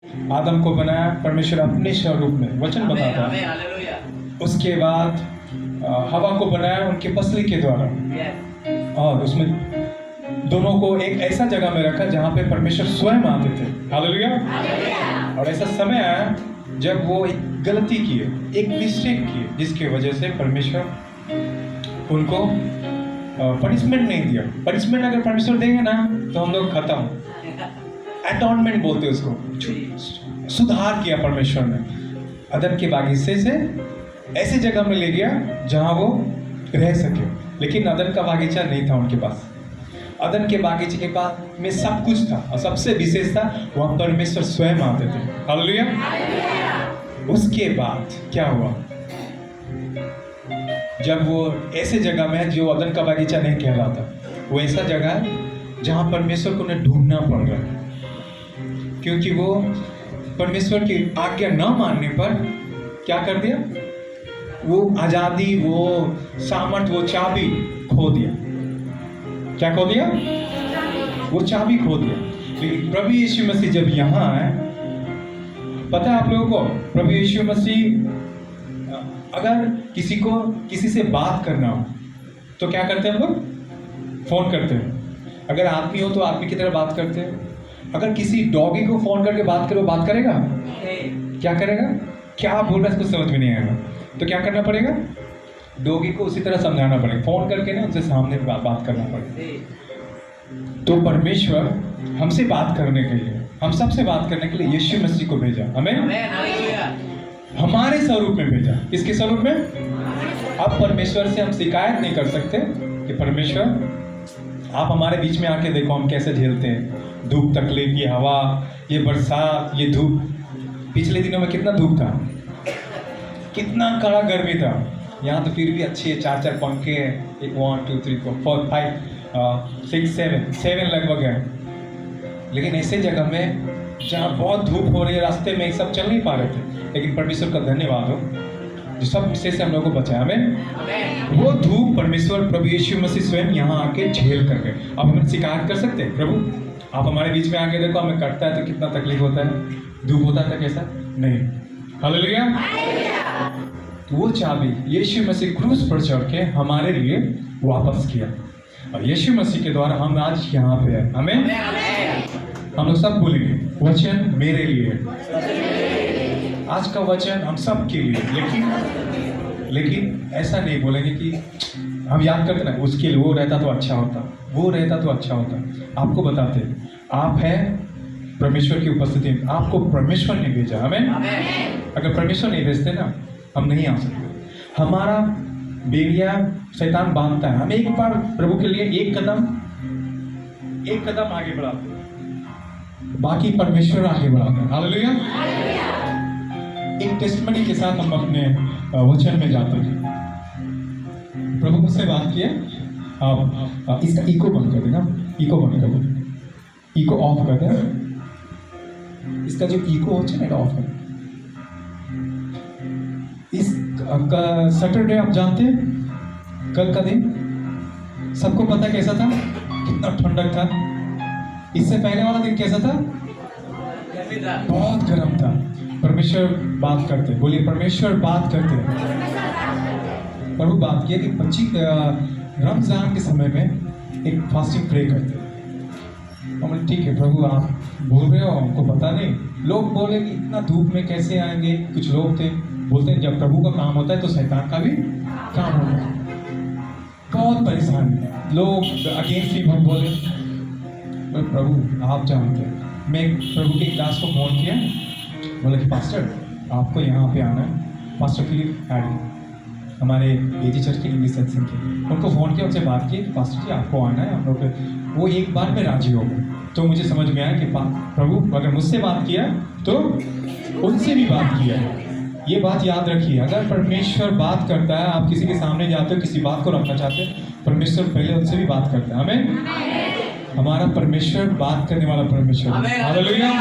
आदम को बनाया परमेश्वर अपने स्वरूप में, वचन बताता है। उसके बाद हवा को बनाया उनके पसली के द्वारा, और उसमें दोनों को एक ऐसा जगह में रखा जहाँ पे परमेश्वर स्वयं आते थे। हालेलुया। और ऐसा समय आया जब वो एक गलती किए, एक मिस्टेक किए, जिसकी वजह से परमेश्वर उनको पनिशमेंट नहीं दिया। पनिशमेंट अगर परमेश्वर देंगे ना तो हम लोग खत्म। अटॉनमेंट बोलते हैं उसको। सुधार किया परमेश्वर ने। अदम के बागीचे से ऐसे जगह में ले गया जहां वो रह सके, लेकिन अदम का बागीचा नहीं था उनके पास। अदम के बागीचे के पास में सब कुछ था, और सबसे विशेष था वहां परमेश्वर स्वयं आते थे। हालेलुया। उसके बाद क्या हुआ, जब वो ऐसे जगह में जो अदम का बागीचा नहीं कहलाता, वो ऐसा जगह है जहां परमेश्वर को उन्हें ढूंढना पड़ रहा है, क्योंकि वो परमेश्वर की आज्ञा न मानने पर क्या कर दिया, वो आजादी, वो सामर्थ, वो चाबी खो दिया। क्या खो दिया? वो चाबी खो दिया। लेकिन प्रभु यीशु मसीह जब यहाँ आए, पता है आप लोगों को, प्रभु यीशु मसीह अगर किसी से बात करना हो तो क्या करते हैं हम लोग? फोन करते हैं। अगर आदमी हो तो आदमी की तरह बात करते हैं। अगर किसी डॉगी को फोन करके बात करो, बात करेगा? क्या करेगा? क्या बोल रहा है इसको समझ में नहीं आएगा, तो क्या करना पड़ेगा? डॉगी को उसी तरह समझाना पड़ेगा, फोन करके ना उनसे सामने बात करना पड़ेगा। तो परमेश्वर हमसे बात करने के लिए, हम सबसे बात करने के लिए यीशु मसीह को भेजा। हमें हमारे स्वरूप में भेजा। किसके स्वरूप में? अब परमेश्वर से हम शिकायत नहीं कर सकते कि परमेश्वर आप हमारे बीच में आके देखो हम कैसे झेलते हैं धूप, तकलीफ, ये हवा, ये बरसात, ये धूप। पिछले दिनों में कितना धूप था, कितना कड़ा गर्मी था। यहाँ तो फिर भी अच्छी है, 4 पंखे हैं, एक 1 2 3 4 5 6 7 लगभग है। लेकिन ऐसे जगह में जहाँ बहुत धूप हो रही है, रास्ते में सब चल नहीं पा रहे थे, लेकिन परमेश्वर का धन्यवाद हो जो सब विषय से हम लोगों को बचाया। हमें वो धूप परमेश्वर प्रभु यीशु मसीह स्वयं यहाँ आके झेल कर गए। अब हम शिकायत कर सकते हैं, प्रभु आप हमारे बीच में आके देखो हमें कटता है तो कितना तकलीफ होता है, धूप होता था कैसा? नहीं। हालेलुया। वो चाबी यीशु मसीह क्रूस पर चढ़ के हमारे लिए वापस किया, और यीशु मसीह के द्वारा हम आज यहाँ पे हैं। हमें हम लोग सब बोलेंगे वचन मेरे लिए है। आज का वचन हम सब के लिए, लेकिन ऐसा नहीं बोलेंगे कि हम याद करते ना उसके लिए, वो रहता तो अच्छा होता, वो रहता तो अच्छा होता। आपको बताते आप हैं परमेश्वर की उपस्थिति में, आपको परमेश्वर ने भेजा। हमें अगर परमेश्वर नहीं भेजते ना हम नहीं आ सकते। हमारा बेड़िया शैतान बांधता है, हम एक बार प्रभु के लिए एक कदम आगे बढ़ाते हैं, बाकी परमेश्वर आगे बढ़ाता है। हालेलुया। एक टेस्टमनी के साथ हम अपने वचन में जाते हैं। प्रभु मुझसे बात किया, आप इसका इको बंद कर देना, इको बंद कर दो, इको ऑफ कर देना, इसका जो इको होता है ना ऑफ कर। इस सैटरडे आप जानते हैं कल का दिन सबको पता कैसा था, कितना ठंडक था। इससे पहले वाला दिन कैसा था? बहुत गर्म था। परमेश्वर बात करते, बोलिए परमेश्वर बात करते। प्रभु बात किया कि 25 रमजान के समय में एक फास्टिंग प्रे करते। हम ठीक है प्रभु आप बोल रहे हो, हमको पता नहीं। लोग बोले कि इतना धूप में कैसे आएंगे। कुछ लोग थे बोलते हैं जब प्रभु का काम होता है तो शैतान का भी काम होता है। बहुत परेशान लोग अगेंस्ट भी बहुत बोले। प्रभु आप जानते हैं। मैं प्रभु के दास को फोन किया, बोला कि पास्टर आपको यहाँ पे आना है। पास्टर फिलिप हैडी हमारे एजी चर्च के इंग्लिश सेक्शन के, उनको फ़ोन किया, उनसे बात की कि पास्टर जी आपको आना है हम लोग। वो एक बार में राजी हो गए। तो मुझे समझ में आया कि प्रभु अगर मुझसे बात किया तो उनसे भी बात किया है। ये बात याद रखिए, अगर परमेश्वर बात करता है, आप किसी के सामने जाते हो, किसी बात को रखना चाहते हैं, परमेश्वर पहले उनसे भी बात करता है। हमें हमारा परमेश्वर बात करने वाला परमेश्वर। हालेलुया।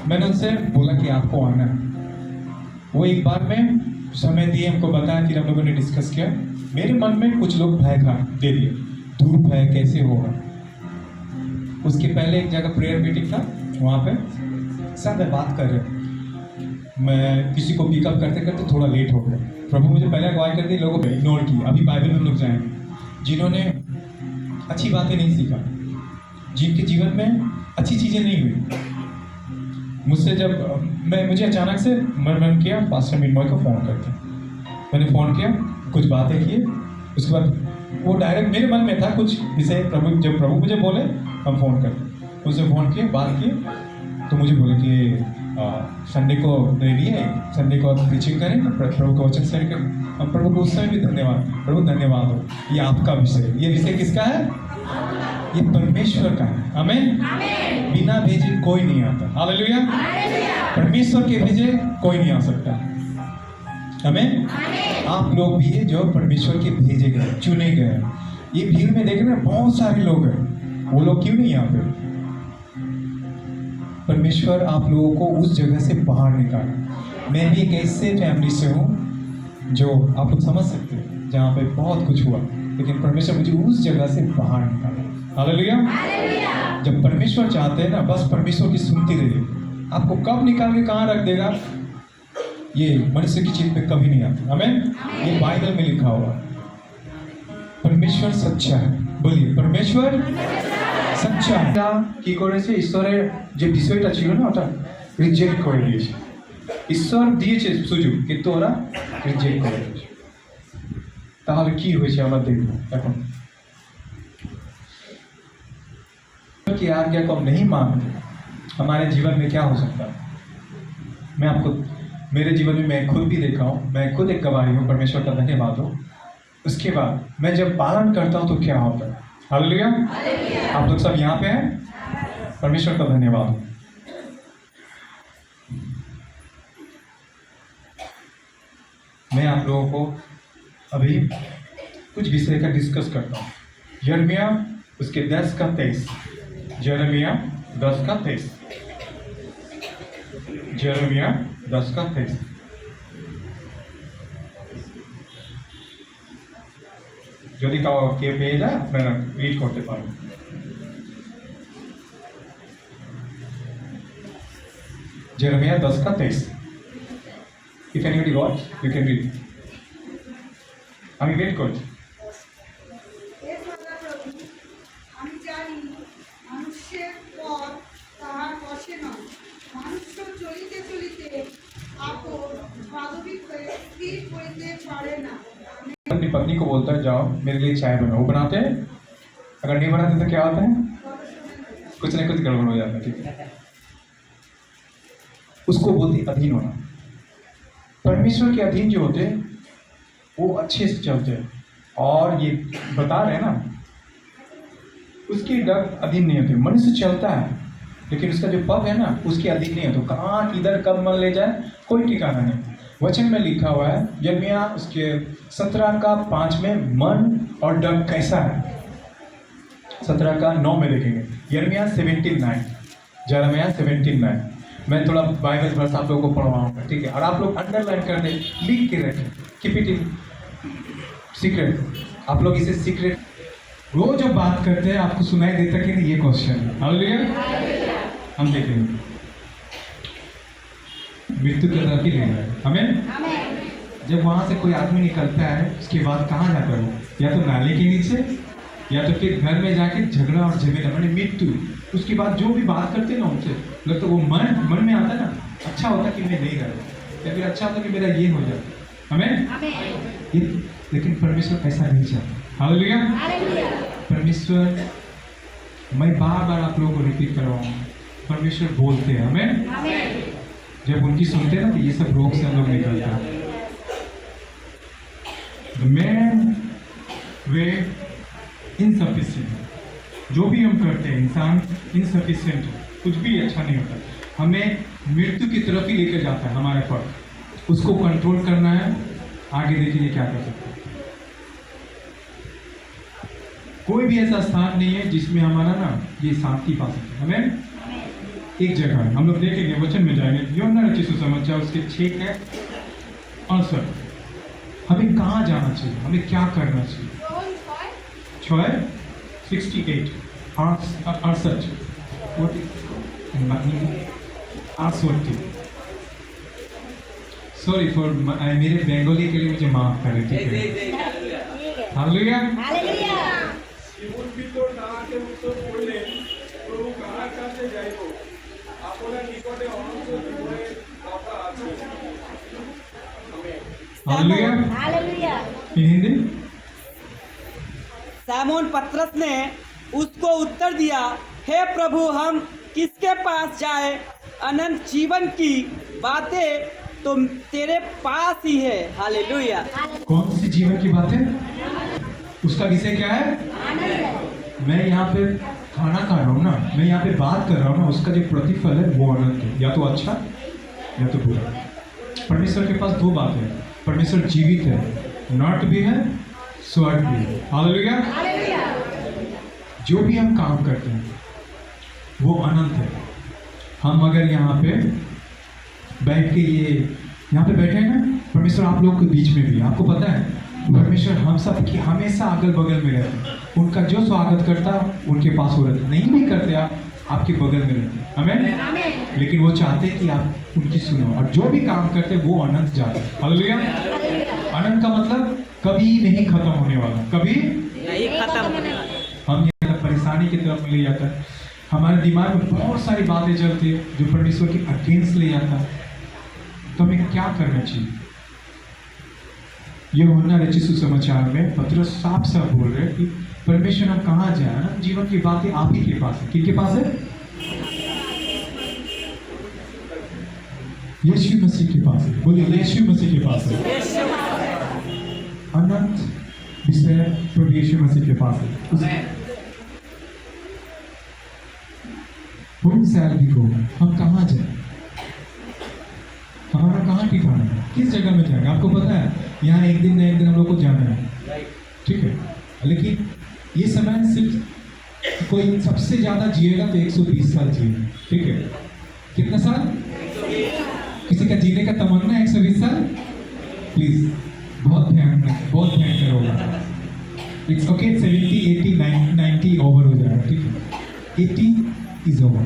मैंने उनसे बोला कि आपको आना है। वो एक बार में समय दिए, हमको बताया, फिर हम लोगों ने डिस्कस किया। मेरे मन में कुछ लोग भय दे दिए, धूप है कैसे होगा। उसके पहले एक जगह प्रेयर मीटिंग था, वहाँ पे साथ में बात कर रहे हैं, मैं किसी को पिकअप करते करते थोड़ा लेट हो गया। प्रभु मुझे पहले अगुवाई कर दी, लोगों को इग्नोर की। अभी बाइबल में हम लोग जाएंगे जिन्होंने अच्छी बातें नहीं सीखा, जिनके जीवन में अच्छी चीज़ें नहीं हुई। मुझसे जब मुझे अचानक से मन किया पास्टर मिन्मय को फ़ोन करते। मैंने फ़ोन किया, कुछ बातें किए, उसके बाद वो डायरेक्ट मेरे मन में था कुछ विषय। जब प्रभु मुझे बोले हम फ़ोन करते, उनसे फ़ोन किए, बात किए, तो मुझे बोले कि संडे को रेडी है, संडे को आप प्रीचिंग करें, प्रभु का वचन शेयर करें। अब प्रभु को उस समय भी धन्यवाद, प्रभु धन्यवाद हो, ये आपका विषय। ये विषय किसका है? ये परमेश्वर का है। आमीन। बिना भेजे कोई नहीं आता। हालेलुया। परमेश्वर के भेजे कोई नहीं आ सकता। आमीन। आप लोग भी है जो परमेश्वर के भेजे गए, चुने गए। ये भीड़ में देख रहे हैं बहुत सारे लोग हैं, वो लोग क्यों नहीं यहाँ पे? परमेश्वर आप लोगों को उस जगह से बाहर निकाला। मैं भी एक ऐसे फैमिली से हूँ जो आप लोग समझ सकते हैं जहाँ पे बहुत कुछ हुआ, लेकिन परमेश्वर मुझे उस जगह से बाहर निकाला। हालेलुया। जब परमेश्वर चाहते हैं ना, बस परमेश्वर की सुनती रहिए। आपको कब निकाल के कहाँ रख देगा ये मनुष्य की चित्त में कभी नहीं आता। आमीन। ये बाइबल में लिखा हुआ। परमेश्वर सच्चा है। बोलिए परमेश्वर सच्चा है। কি করেছে ঈশ্বরের যে বিষয়টা ছিল না ওটা রিজেক্ট করে দিয়েছে। ঈশ্বর দিয়েছে সুযোগ কিন্তু ওরা রিজেক্ট করে দিয়েছে। তাহলে কি হয়েছে আমরা দেখব এখন। की आज्ञा को हम नहीं मानते, हमारे जीवन में क्या हो सकता है? मैं आपको मेरे जीवन में मैं खुद भी देखा हूँ, मैं खुद एक गवाही हूँ। परमेश्वर का धन्यवाद हो। उसके बाद मैं जब पालन करता हूँ तो क्या होता है? हालेलुया। आप लोग सब यहाँ पे हैं, परमेश्वर का धन्यवाद हो। मैं आप लोगों को अभी कुछ विषय का डिस्कस करता हूँ। यिर्मयाह उसके 10 का 23। यिर्मयाह 10 का 23। यिर्मयाह 10 का 23। যদি কে পেয়ে যায় আপনারা রিড করতে পারেন। Jeremiah 10 का 23। If anybody wants, you can read. আমি ওয়েট করছি। আমি জানি মানুষের পথ তাহার বসে নয়, মানুষ চলিতে চলিতে আপন স্বাভাবিক হয়ে স্থির করিতে পারে না। अपनी पत्नी को बोलता है जाओ मेरे लिए चाय बनाओ। वो बनाते हैं, अगर नहीं बनाते तो क्या होता है? कुछ ना कुछ गड़बड़ हो जाता है। ठीक है, उसको बोलते अधीन होना। परमेश्वर के अधीन जो होते हैं वो अच्छे से चलते हैं। और ये बता रहे हैं ना, उसके डर अधीन नहीं होते। मनुष्य चलता है लेकिन उसका जो पग है ना उसके अधीन नहीं होता। कहाँ किधर कब मन ले जाए कोई ठिकाना नहीं। वचन में लिखा हुआ है यिर्मयाह उसके 17 का 5 में मन और डर कैसा है। 17 का 9 में देखेंगे। यिर्मयाह 17:9। यिर्मयाह 17:9। मैं थोड़ा बाइबल वर्स आप लोगों को पढ़वाऊंगा, ठीक है? और आप लोग अंडरलाइन कर दें, लिख के रखें, कीप इट इन सीक्रेट। आप लोग इसे सीक्रेट रोज जब बात करते हैं आपको सुनाई देता कि नहीं, ये क्वेश्चन है। हालेलुया। हम देखेंगे मृत्यु की तरफ ही ले रहा है हमें। जब वहां से कोई आदमी निकलता है उसके बाद कहाँ जाकर हो? या तो नाले के नीचे या तो फिर घर में जाके झगड़ा और झमेला मैंने मृत्यु। उसके बाद जो भी बात करते ना उनसे लगता वो मन में आता ना, अच्छा होता कि मैं नहीं रहा, या फिर अच्छा होता कि मेरा ये हो जाता। हमें लेकिन परमेश्वर ऐसा नहीं चाहता। हालेलुया। परमेश्वर, मैं बार बार आप लोगों को रिपीट करवाऊंगा, परमेश्वर बोलते हैं हमें। जब उनकी सुनते हैं ना तो ये सब रोग से हम लोग निकलते हैं। The man way insufficient. जो भी हम करते हैं इंसान इनसफिशिएंट, कुछ भी अच्छा नहीं होता। हमें मृत्यु की तरफ ही लेकर जाता है हमारे पग। उसको कंट्रोल करना है। आगे देखिए क्या कर सकते हैं। कोई भी ऐसा स्थान नहीं है जिसमें हमारा ना ये शांति पा सकते। हमें एक जगह है, हम लोग देखेंगे वचन में जाएंगे। यूहन्ना रचित सुसमाचार उसके 6 है 68। हमें कहाँ जाना चाहिए, हमें क्या करना चाहिए? 68 68। 68। सॉरी फॉर मेरे बंगाली के लिए मुझे माफ करें, ठीक है। हालेलुया। শিমুল ভিতর তাহাকে উত্তর করিলেন, প্রভু কাহার কাছে যাইব? আপনার নিকটে অনন্ত জীবনের কথা আছে। আমেন। हालेलुया। In हिंदी? सामोन पतरस ने उसको उत्तर दिया, हे प्रभु, हम किसके पास जाए? अनंत जीवन की बातें तो तेरे पास ही है। हालेलुया। कौन सी जीवन की बात है? उसका विषय क्या है? मैं यहाँ पे खाना खा रहा हूँ ना, मैं यहाँ पे बात कर रहा हूँ ना, उसका जो प्रतिफल है वो अनंत है, या तो अच्छा या तो बुरा। परमेश्वर के पास दो बात है, परमेश्वर जीवित है, नट भी है, स्वर्ग भी है। हालेलुया। जो भी हम काम करते हैं वो अनंत है। हम अगर यहाँ पे बैठ के यहाँ पे बैठे हैं ना, परमेश्वर आप लोग के बीच में भी, आपको पता है परमेश्वर हम सब की हमेशा अगल बगल में रहते हैं। उनका जो स्वागत करता उनके पास हो रहते, नहीं भी करते आप आपके बगल में रहते। आमीन। लेकिन वो चाहते हैं कि आप उनकी सुनो, और जो भी काम करते हैं वो अनंत जाते हैं। हालेलुया। अनंत का मतलब कभी नहीं खत्म होने वाला, कभी नहीं खत्म होने वाला। हम यहाँ परेशानी की तरफ ले जाता है, हमारे दिमाग में बहुत सारी बातें चलती है जो परमेश्वर के अगेंस्ट ले जाता है। तो हमें क्या करना चाहिए? यूहन्ना रचित सुसमाचार में पतरस साफ साफ बोल रहे हैं कि परमेश्वर हम कहाँ जाए ना, जीवन की बातें आप ही के पास है। किनके पास है? यीशु मसीह के पास है। बोलिए, यीशु मसीह के पास है। अनंत विषय प्रभु यीशु मसीह के पास है। उन सैलरी को हम कहाँ जाए, हमारा कहाँ ठिकाना है, किस जगह में जाएंगे? आपको पता है यहाँ एक दिन न एक दिन हम लोग को जाना है, ठीक है। लेकिन ये समय सिर्फ कोई सबसे ज़्यादा जिएगा तो 120 साल जिएगा, ठीक है। कितना साल? किसी का जीने का तमन्ना 120 साल? प्लीज़, बहुत भयंकर होगा। इट्स ओके, 70, 80, 90 ओवर हो जाएगा, ठीक है। 80 इज ओवर।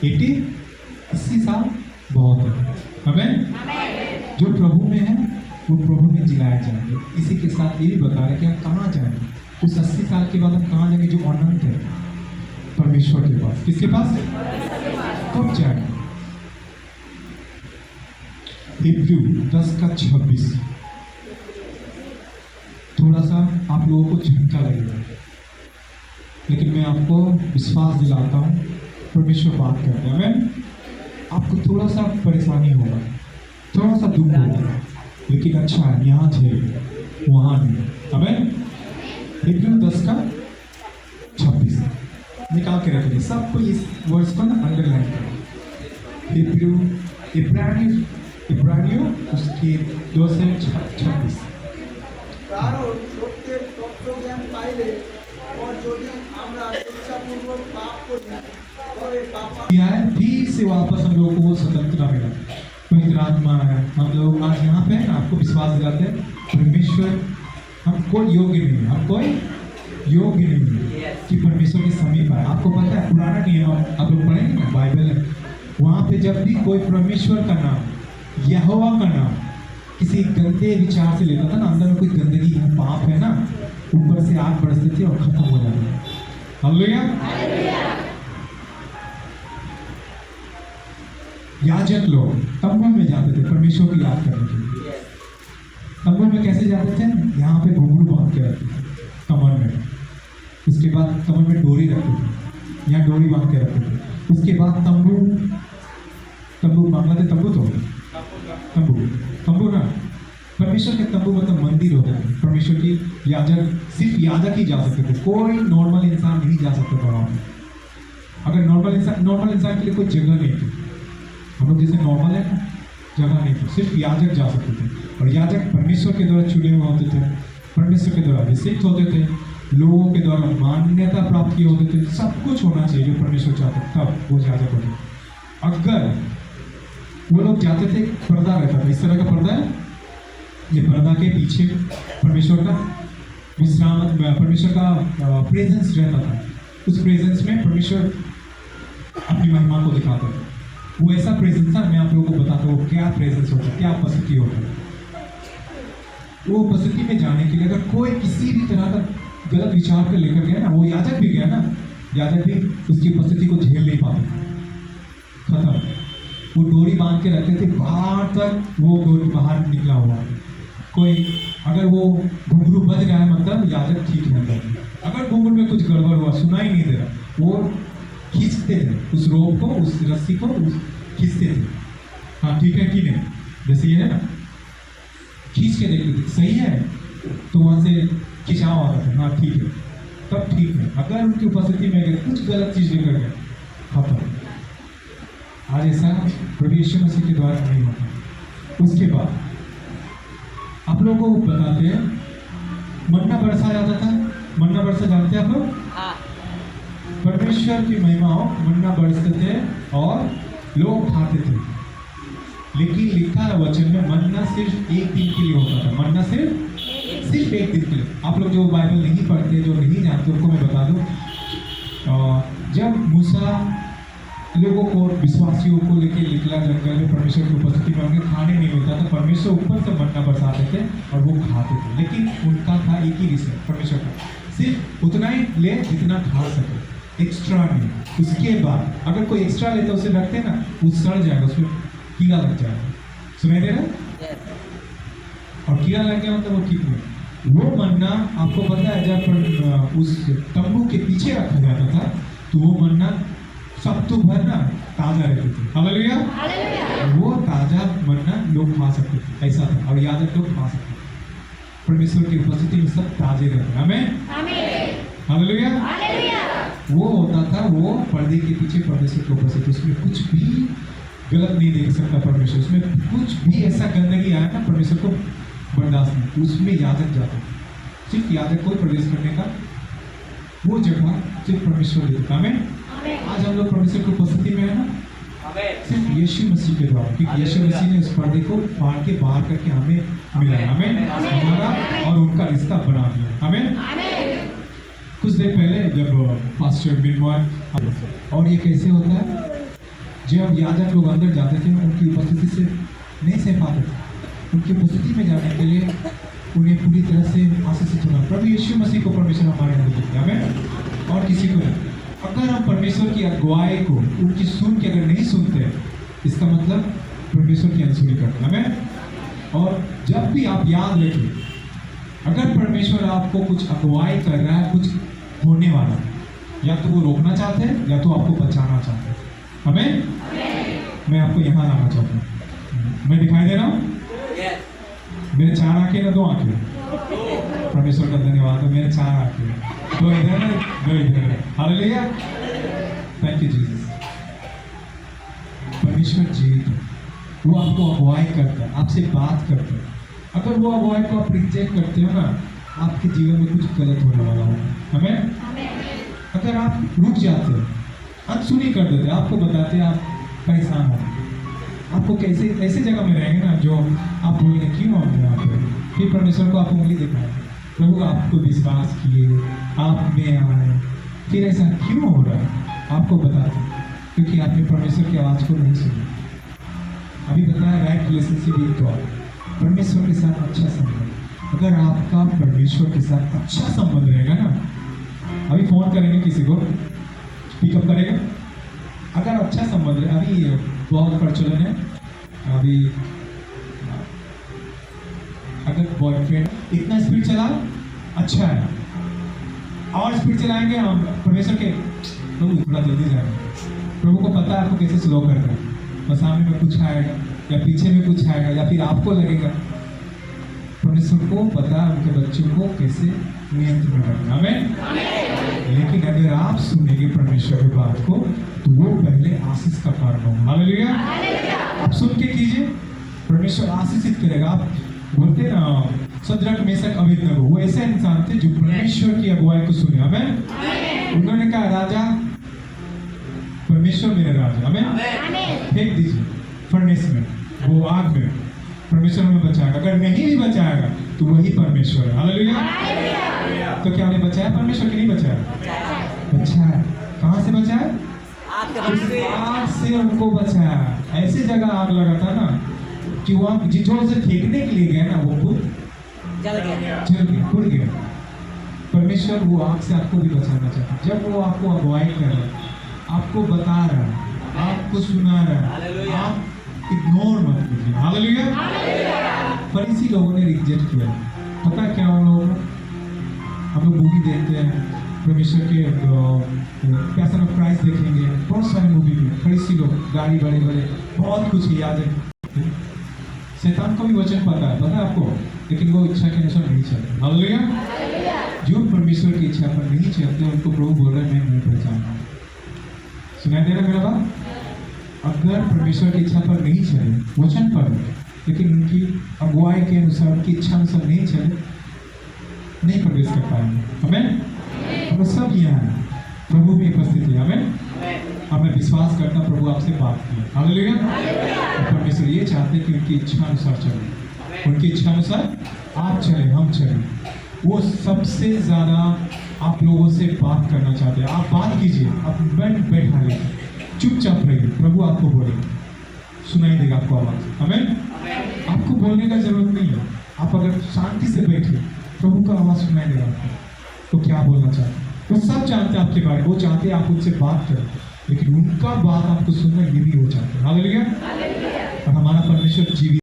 80 साल बहुत है। हमें जो प्रभु में है वो प्रभु में जिलाए जाएंगे। इसी के साथ ये भी बता रहे कि हम कहाँ जाएंगे। उस 80 साल के बाद हम कहाँ जाएंगे? जो अनंत है, परमेश्वर के पास। किसके पास? कब जाएंगे? हिब्रू 10:26। थोड़ा सा आप लोगों को झटका लगेगा, लेकिन मैं आपको विश्वास दिलाता हूँ परमेश्वर बात करते हैं। आमीन। आपको थोड़ा सा परेशानी होगा, थोड़ा सा दुख होगा, लेकिन अच्छा है, यहाँ थे वहाँ नहीं। आमीन। हिब्रू 10:26 निकाल के रखिए, सबको इस वर्ड्स को ना अंडरलाइन करें। हिब्रू इब्रानियों उसके 2:26। কারণ সত্যের তত্ত্বজ্ঞান পাইলে और যদি আমরা ইচ্ছাপূর্বক পাপ করি তবে পাপ किया है, फिर से वापस हम लोगों को वो स्वतंत्रता मिला। पवित्र आत्मा है, हम लोग आज यहाँ पे हैं, आपको विश्वास दिलाते हैं परमेश्वर हम कोई योग्य नहीं है, हम कोई योग्य नहीं है कि परमेश्वर के समीप आए। आपको पता है पुराना नियम आप लोग पढ़ेंगे ना, बाइबल है, वहाँ पे जब भी कोई परमेश्वर का नाम, यहोवा का नाम किसी गंदे विचार से लेता था ना, अंदर में कोई गंदगी है, पाप है ना, ऊपर से आग बरसती थी और खत्म हो जाती। हालेलुया। याजक लोग तंबू में जाते थे परमेश्वर को याद करने के लिए। तंबू में कैसे जाते थे? यहाँ पे घुंघरू बांध के रखते थे कमर में, उसके बाद कमर में डोरी रखते थे, यहाँ डोरी बांध के रखते थे। उसके बाद तंबू बांधते, तंबू ना, परमेश्वर के तंबू मतलब मंदिर होता है। परमेश्वर की याजक, सिर्फ याजक ही जा सकते थे, कोई नॉर्मल इंसान नहीं जा सकता था वहाँ पे। अगर नॉर्मल इंसान के लिए कोई जगह नहीं थी, हम लोग जैसे नॉर्मल है ना, जगह नहीं थी, सिर्फ याजक जा सकते थे। और याजक परमेश्वर के द्वारा चुने हुए होते थे, परमेश्वर के द्वारा अभिषिक्त होते थे, लोगों के द्वारा मान्यता प्राप्त किए होते थे। सब कुछ होना चाहिए जो परमेश्वर चाहते, तब वो याजक होते। अगर वो लोग जाते थे, पर्दा रहता था, इस तरह का पर्दा है, ये पर्दा के पीछे परमेश्वर का विश्राम, परमेश्वर का प्रेजेंस रहता था। उस प्रेजेंस में परमेश्वर अपनी महिमा को दिखाते थे। वो ऐसा प्रेजेंस है, मैं आप लोगों को बताता हूँ क्या प्रेजेंस होता है, क्या उपस्थिति होता है। वो उपस्थिति में जाने के लिए अगर कोई किसी भी तरह का गलत विचार को लेकर गया ना, वो याजक भी गया ना, याजक भी उसकी उपस्थिति को झेल नहीं पाते, खत्म। वो डोरी बांध के रखते थे, बाहर तक वो डोरी बाहर निकला हुआ है। कोई अगर वो घुंघरू बज रहा है मतलब याजक ठीक नहीं था। अगर घुंघरू में कुछ गड़बड़ हुआ, सुनाई नहीं दे रहा, वो खींचते थे उस रोप को, उस रस्सी को खींचते थे। हाँ ठीक है कि नहीं, जैसे ये है ना, खींच के देखते थे सही है, तो वहाँ से खिंचाव आता था, हाँ ठीक है, तब ठीक है। अगर उनकी उपस्थिति में अगर कुछ गलत चीज लेकर गए, खत्म। आज ऐसा प्रभु यीशु मसीह के द्वारा नहीं होता। उसके बाद आप लोगों को बताते हैं, मन्ना बरसा जाता था। मन्ना बरसा जानते हैं आप लोग? हाँ। परमेश्वर की महिमाओं मन्ना बरसते थे और लोग खाते थे। लेकिन लिखा है वचन में मन्ना सिर्फ एक दिन के लिए होता था। मन्ना सिर्फ एक दिन के लिए। आप लोग जो बाइबल नहीं पढ़ते, जो नहीं जानते, उनको मैं बता दूं, जब मूसा लोगों को, विश्वासियों को लेके निकला जंगल में, परमेश्वर की उपस्थिति में उन्हें खाने नहीं मिलता था। परमेश्वर ऊपर से मन्ना बरसाते थे और वो खाते थे। लेकिन उनका था एक ही विषय, परमेश्वर का सिर्फ उतना ही ले जितना खा सके, एक्स्ट्रा नहीं। उसके बाद अगर कोई एक्स्ट्रा लेता उसे रखते ना, वो सड़ जाएगा, उसमें कीड़ा लग जाएगा। सुनाई दे रहा? और कीड़ा लग गया मतलब वो ठीक नहीं। वो मन्ना आपको पता है, जब उस तंबू के पीछे रखा जाता था तो वो मन्ना सप्तु भर ना ताजा रहते थे। हालेलुया। वो ताजा मन्ना लोग खा सकते थे, ऐसा था। और याजक लोग खा सकते थे। परमेश्वर की उपस्थिति में सब ताजे रहते हैं। आमीन। हालेलुया। वो होता था, वो पर्दे के पीछे परमेश्वर की उपस्थिति, उसमें कुछ भी गलत नहीं देख सकता परमेश्वर। उसमें कुछ भी ऐसा गंदगी आया ना, परमेश्वर को बर्दाश्त नहीं। उसमें याजक जाता, सिर्फ याजक को प्रवेश करने का वो जगह सिर्फ परमेश्वर देता। आमीन। आज हम लोग परमेश्वर की उपस्थिति में है ना, सिर्फ यीशु मसीह के द्वारा, क्योंकि यीशु मसीह ने उस पर्दे को फाड़ के बाहर करके हमें मिला। हमें हमारा और उनका रिश्ता बना दिया। हमें कुछ देर पहले जब पास्टर बिलमोर, और ये कैसे होता है, जब याजक लोग अंदर जाते थे उनकी उपस्थिति से नहीं सह पाते थे। उनकी उपस्थिति में जाने के लिए उन्हें पूरी तरह से आशीषित होना। प्रभु यीशु मसीह को परमेश्वर हमारे अंदर देते हैं, हमें और किसी को नहीं। अगर हम परमेश्वर की अगुवाई को उनकी सुन के अगर नहीं सुनते, इसका मतलब परमेश्वर की अनसुनी करते हैं। हमें और जब भी आप याद रखिए, अगर परमेश्वर आपको कुछ अगुवाई कर रहा है, कुछ होने वाला है, या तो वो रोकना चाहते हैं या तो आपको बचाना चाहते हैं। हमें मैं आपको यहाँ लाना चाहता हूँ। मैं दिखाई दे रहा हूँ? मेरे 4 आंखें ना 2 आंखें? परमेश्वर का धन्यवाद है, मेरे 4 आंखें, 2 इधर है, 2 इधर है। हालेलुया। Thank you Jesus. परमेश्वर जीवित है, वो आपको अगुवाई करता है, आपसे बात करता है। अगर वो अगुवाई को आप रिजेक्ट करते हो ना, आपके जीवन में कुछ गलत होने वाला होगा। हमें अगर आप रुक जाते हो, अनसुनी कर देते, आपको बताते आप परेशान हो, आपको कैसे ऐसे जगह में रहेंगे ना जो आप बोलेंगे क्यों हम यहाँ पे, फिर परमेश्वर को आप उंगली दिखाए, प्रभु आपको विश्वास किए, आप में आए, फिर ऐसा क्यों हो रहा है, आपको बताते, क्योंकि आपने परमेश्वर की आवाज़ को नहीं सुना। अभी बताया राइट रिलेशनशिप विद गॉड, परमेश्वर के साथ अच्छा संबंध। अगर आपका परमेश्वर के साथ अच्छा संबंध रहेगा ना, अभी फोन करेंगे किसी को, पिकअप करेगा, अगर अच्छा संबंध है। अभी बहुत प्रचलन है, अभी अगर बॉयफ्रेंड इतना स्पीड चला अच्छा है, और स्पीड चलाएंगे हम परमेश्वर के, प्रभु थोड़ा जल्दी जाएंगे। प्रभु को पता है आपको कैसे स्लो करना है, और सामने में कुछ आएगा या पीछे में कुछ आएगा या फिर आपको लगेगा। परमेश्वर को पता है उनके बच्चों को कैसे नियंत्रण करना। हमें लेकिन अगर आप सुनेंगे परमेश्वर की बात को, तो वो पहले आशीष का कारण होगा। हालेलुया। आप सुन के कीजिए, परमेश्वर आशीषित करेगा। आप बोलते ना सद्रक मेशक अबेदनगो, वो ऐसे इंसान थे जो परमेश्वर की अगुवाई को सुने। हमें उन्होंने कहा राजा परमेश्वर मेरे राजा, हमें फेंक दीजिए फर्नेस में, वो आग में, परमेश्वर हमें बचाएगा। अगर नहीं भी बचाएगा तो वही परमेश्वर है। हालेलुया। तो क्या हमें बचाया परमेश्वर की नहीं बचाया? बचाया। कहाँ से बचाया? बात कर उस आग से उनको बचाया। ऐसे जगह आग लगा था ना कि वहाँ जो उसे फेंकने के लिए गए ना वो खुद जल गया। उड़ गया। परमेश्वर वो आग से आपको भी बचाना चाहता है। जब वो आपको अगुवाई कर रहा है, आपको बता रहा है, आपको सुना रहा है, हालेलुया। आप इग्नोर मत कीजिए। हालेलुया। फरीसी लोगों ने रिजेक्ट किया। पता है क्या उन लोगों को? हम लोग मूवी देखते हैं, परमेश्वर के पैशन ऑफ क्राइस्ट देखेंगे, बहुत सारे मूवी में फरीसी लोग गाड़ी बड़े बड़े बहुत कुछ याद है। शैतान को भी वचन पता है आपको, लेकिन वो इच्छा के अनुसार नहीं चलते। हालेलुया। जो परमेश्वर की इच्छा पर नहीं चलते उनको प्रभु बोल रहे मैं नहीं पहचानता। सुनाई दे रहा मेरा बात? अगर परमेश्वर की इच्छा पर नहीं चले, वचन पर, लेकिन उनकी अगुवाई के अनुसार, उनकी इच्छा अनुसार नहीं चले, नहीं प्रवेश कर पाएंगे। हमें हम सब यहाँ हैं, प्रभु की उपस्थिति है। हमें मैं विश्वास करता हूँ प्रभु आपसे बात की। हालेलुया। परमेश्वर ये चाहते हैं कि उनकी इच्छा अनुसार चले, उनकी इच्छा अनुसार आप चले, हम चले। वो सबसे ज़्यादा आप लोगों से बात करना चाहते हैं। आप बात कीजिए, आप बैठा रहिए, चुपचाप रहिए, प्रभु आपको बोलेंगे, सुनाई देगा आपको आवाज़। हमें आपको बोलने का जरूरत नहीं है। आप अगर शांति से बैठे, प्रभु का आवाज़ सुनाई देगा आपको। तो क्या बोलना चाहते हैं? वो सब जानते हैं आपके बारे में, वो चाहते हैं आप उनसे बात करें, लेकिन उनका बात आपको सुनना ये भी वो चाहते हैं। हालेलुया। और हमारा परमेश्वर जीवित